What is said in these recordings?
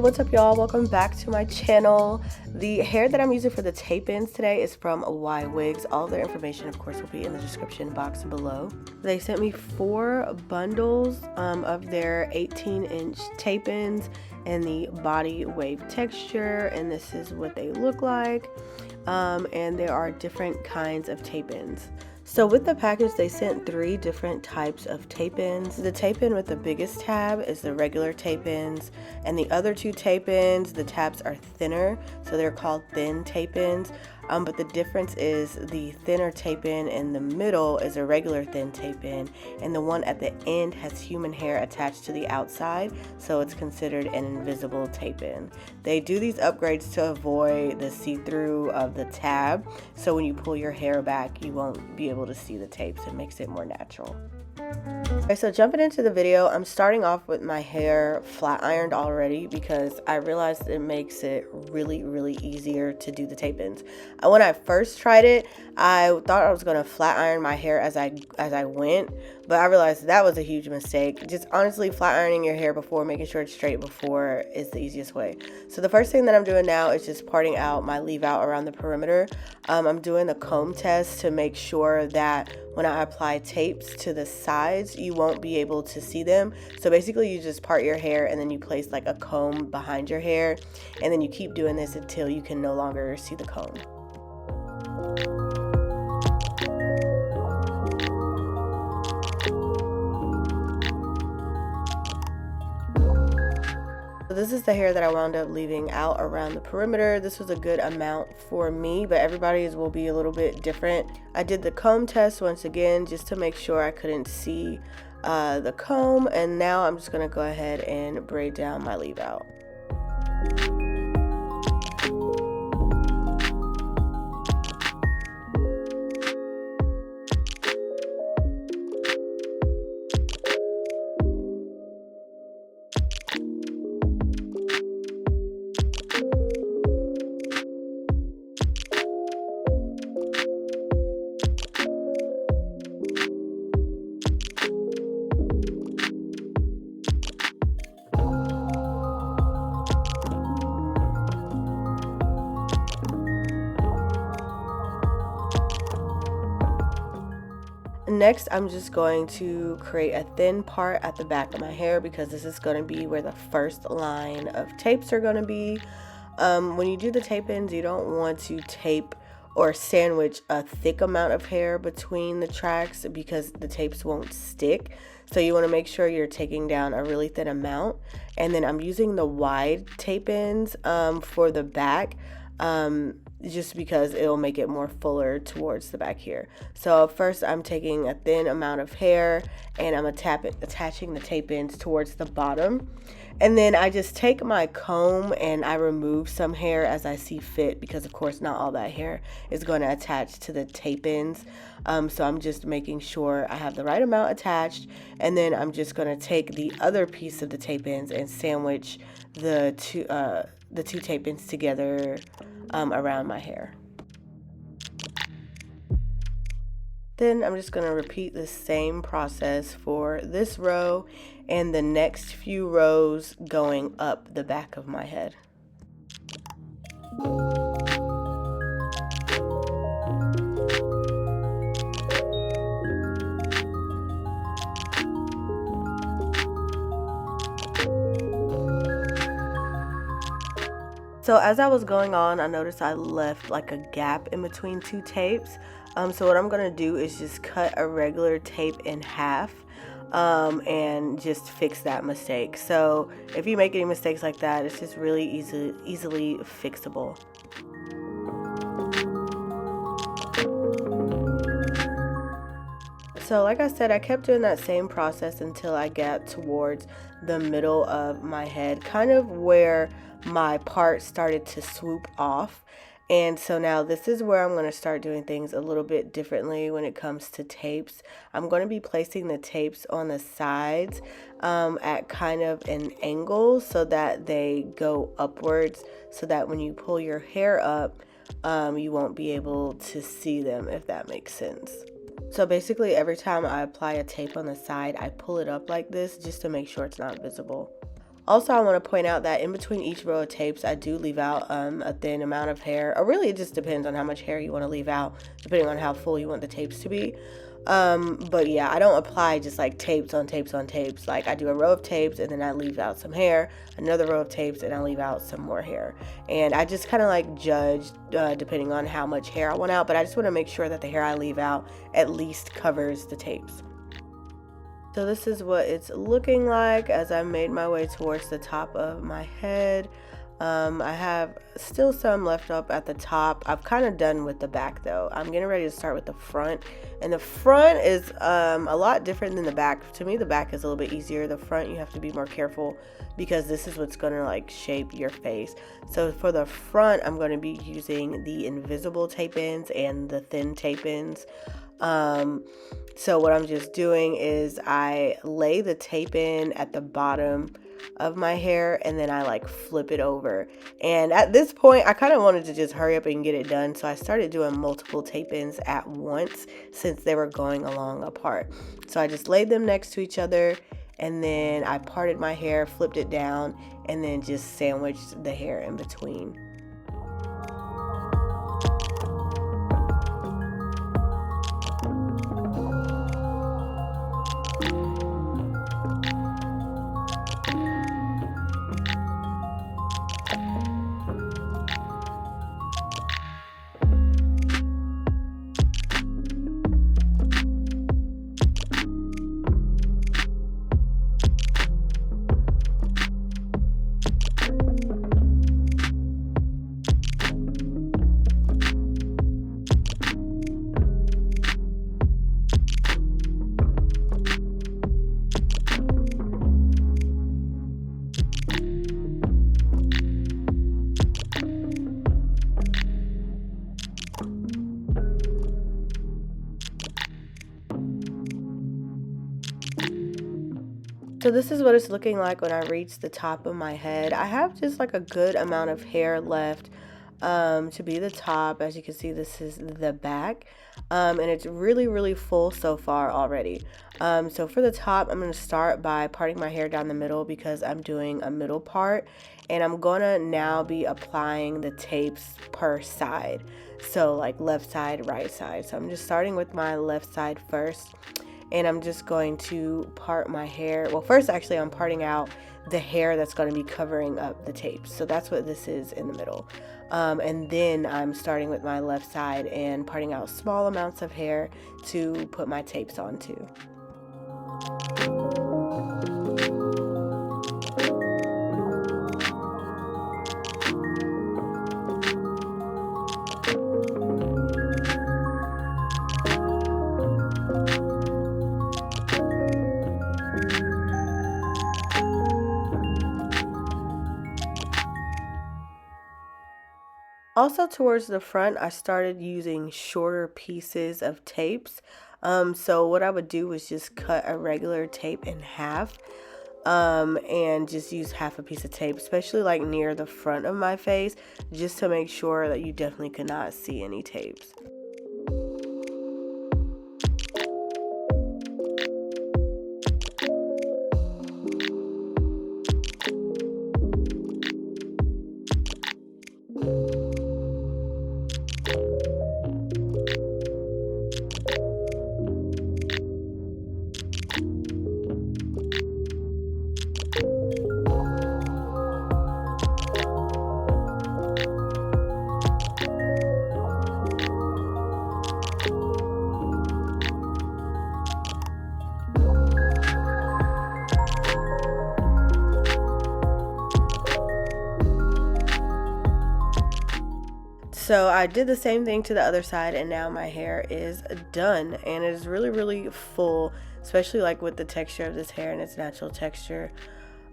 what's up y'all? Welcome back to my channel. The hair that I'm using for the tape-ins today is from YWigs. All their information of course will be in the description box below. They sent me 4 bundles of their 18-inch tape-ins in the body wave texture, and this is what they look like. And there are different kinds of tape-ins. So with the package, they sent 3 different types of tape-ins. The tape-in with the biggest tab is the regular tape-ins, and the other 2 tape-ins, the tabs are thinner, so they're called thin tape-ins. But the difference is the thinner tape-in in the middle is a regular thin tape-in, and the one at the end has human hair attached to the outside, so it's considered an invisible tape-in. They do these upgrades to avoid the see-through of the tab, so when you pull your hair back, you won't be able to see the tapes. It makes it more natural. Okay, so jumping into the video, I'm starting off with my hair flat ironed already because I realized it makes it really easier to do the tape-ins. When I first tried it, I thought I was going to flat iron my hair as I went, but I realized that was a huge mistake. Just honestly, flat ironing your hair before, making sure it's straight before is the easiest way. So the first thing that I'm doing now is just parting out my leave out around the perimeter. I'm doing the comb test to make sure that when I apply tapes to the sides, you won't be able to see them. So basically you just part your hair and then you place like a comb behind your hair, and then you keep doing this until you can no longer see the comb. So this is the hair that I wound up leaving out around the perimeter. This was a good amount for me, but everybody's will be a little bit different. I did the comb test once again just to make sure I couldn't see the comb, and now I'm just gonna go ahead and braid down my leave out. Next, I'm just going to create a thin part at the back of my hair because this is going to be where the first line of tapes are going to be. When you do the tape-ins, you don't want to tape or sandwich a thick amount of hair between the tracks because the tapes won't stick. So you want to make sure you're taking down a really thin amount. And then I'm using the wide tape-ins for the back. Just because it'll make it more fuller towards the back here. So first I'm taking a thin amount of hair and I'm attaching the tape-ins towards the bottom. And then I just take my comb and I remove some hair as I see fit because of course not all that hair is going to attach to the tape-ins. So I'm just making sure I have the right amount attached, and then I'm just going to take the other piece of the tape-ins and sandwich the two tape-ins together around my hair. Then I'm just going to repeat the same process for this row and the next few rows going up the back of my head. So as I was going on, I noticed I left like a gap in between 2 tapes. So what I'm going to do is just cut a regular tape in half and just fix that mistake. So if you make any mistakes like that, it's just really easily fixable. So like I said, I kept doing that same process until I got towards the middle of my head, kind of where my part started to swoop off. And so now this is where I'm going to start doing things a little bit differently when it comes to tapes. I'm going to be placing the tapes on the sides at kind of an angle so that they go upwards, so that when you pull your hair up, you won't be able to see them, if that makes sense. So basically every time I apply a tape on the side, I pull it up like this just to make sure it's not visible. Also, I want to point out that in between each row of tapes, I do leave out a thin amount of hair, or really it just depends on how much hair you want to leave out, depending on how full you want the tapes to be. But yeah, I don't apply just like tapes on tapes on tapes. Like I do a row of tapes and then I leave out some hair, another row of tapes and I leave out some more hair. And I just kind of like judge depending on how much hair I want out, but I just want to make sure that the hair I leave out at least covers the tapes. So this is what it's looking like as I made my way towards the top of my head. I have still some left up at the top. I've kind of done with the back though. I'm getting ready to start with the front. And the front is a lot different than the back. To me, the back is a little bit easier. The front, you have to be more careful because this is what's going to like shape your face. So for the front, I'm going to be using the invisible tape-ins and the thin tape-ins. So what I'm just doing is I lay the tape in at the bottom of my hair and then I like flip it over. And at this point I kind of wanted to just hurry up and get it done, so I started doing multiple tape ins at once since they were going along apart. So I just laid them next to each other and then I parted my hair, flipped it down, and then just sandwiched the hair in between. So this is what it's looking like when I reach the top of my head. I have just like a good amount of hair left to be the top. As you can see, this is the back, and it's really full so far already. So for the top, I'm going to start by parting my hair down the middle because I'm doing a middle part, and I'm gonna now be applying the tapes per side, so like left side, right side. So I'm just starting with my left side first, and I'm just going to part my hair. Well, first actually I'm parting out the hair that's going to be covering up the tapes. So that's what this is in the middle. And then I'm starting with my left side and parting out small amounts of hair to put my tapes onto. Also towards the front, I started using shorter pieces of tapes. So what I would do was just cut a regular tape in half, and just use half a piece of tape, especially like near the front of my face, just to make sure that you definitely could not see any tapes. So I did the same thing to the other side, and now my hair is done, and it is really full, especially like with the texture of this hair and its natural texture.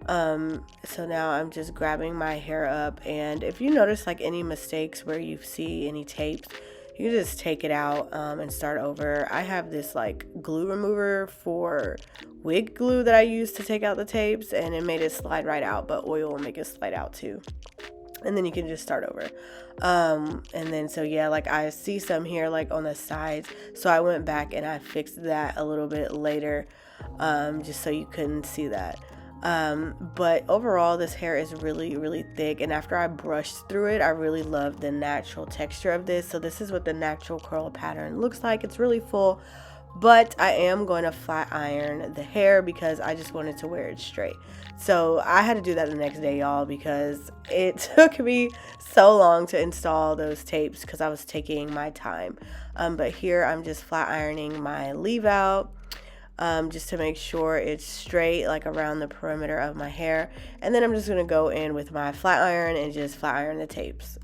So now I'm just grabbing my hair up, and if you notice like any mistakes where you see any tapes, you just take it out and start over. I have this like glue remover for wig glue that I use to take out the tapes, and it made it slide right out, but oil will make it slide out too. And then you can just start over. And then so yeah, like I see some here like on the sides, so I went back and I fixed that a little bit later, just so you couldn't see that. But overall this hair is really thick, and after I brushed through it, I really love the natural texture of this. So this is what the natural curl pattern looks like. It's really full, but I am going to flat iron the hair because I just wanted to wear it straight. So I had to do that the next day, y'all, because it took me so long to install those tapes because I was taking my time. But here I'm just flat ironing my leave out, just to make sure it's straight, like around the perimeter of my hair. And then I'm just going to go in with my flat iron and just flat iron the tapes.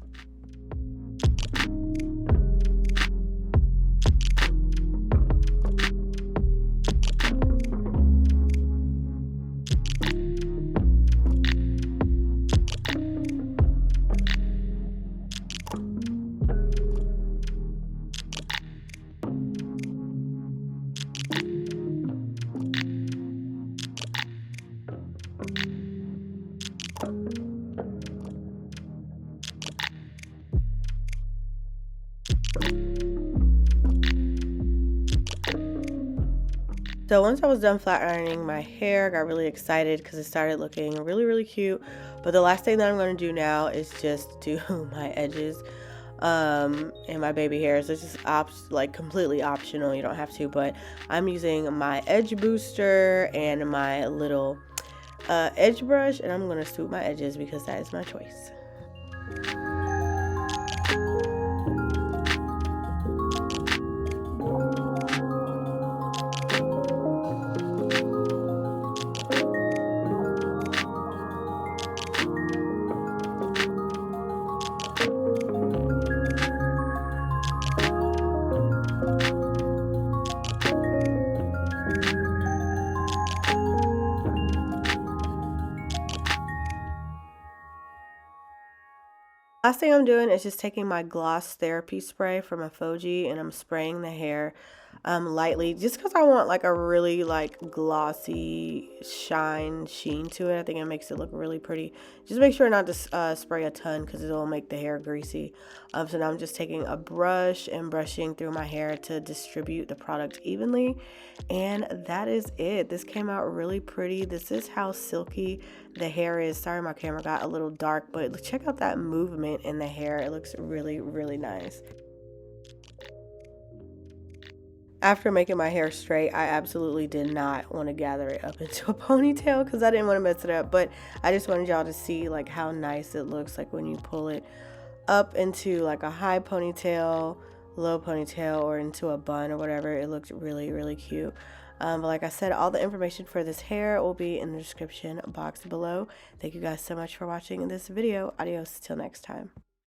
So once I was done flat ironing my hair, I got really excited because it started looking really cute. But the last thing that I'm going to do now is just do my edges and my baby hairs. It's just like completely optional, you don't have to, but I'm using my edge booster and my little edge brush, and I'm going to swoop my edges because that is my choice. Last thing I'm doing is just taking my Gloss Therapy Spray from a Fuji, and I'm spraying the hair lightly, just because I want like a really like glossy sheen to it. I think it makes it look really pretty. Just make sure not to spray a ton because it will make the hair greasy. So now I'm just taking a brush and brushing through my hair to distribute the product evenly, and that is it. This came out really pretty. This is how silky the hair is. Sorry my camera got a little dark, but check out that movement in the hair. It looks really nice. After making my hair straight, I absolutely did not want to gather it up into a ponytail because I didn't want to mess it up, but I just wanted y'all to see like how nice it looks like when you pull it up into like a high ponytail, low ponytail, or into a bun or whatever. It looked really cute. But like I said, all the information for this hair will be in the description box below. Thank you guys so much for watching this video. Adios till next time.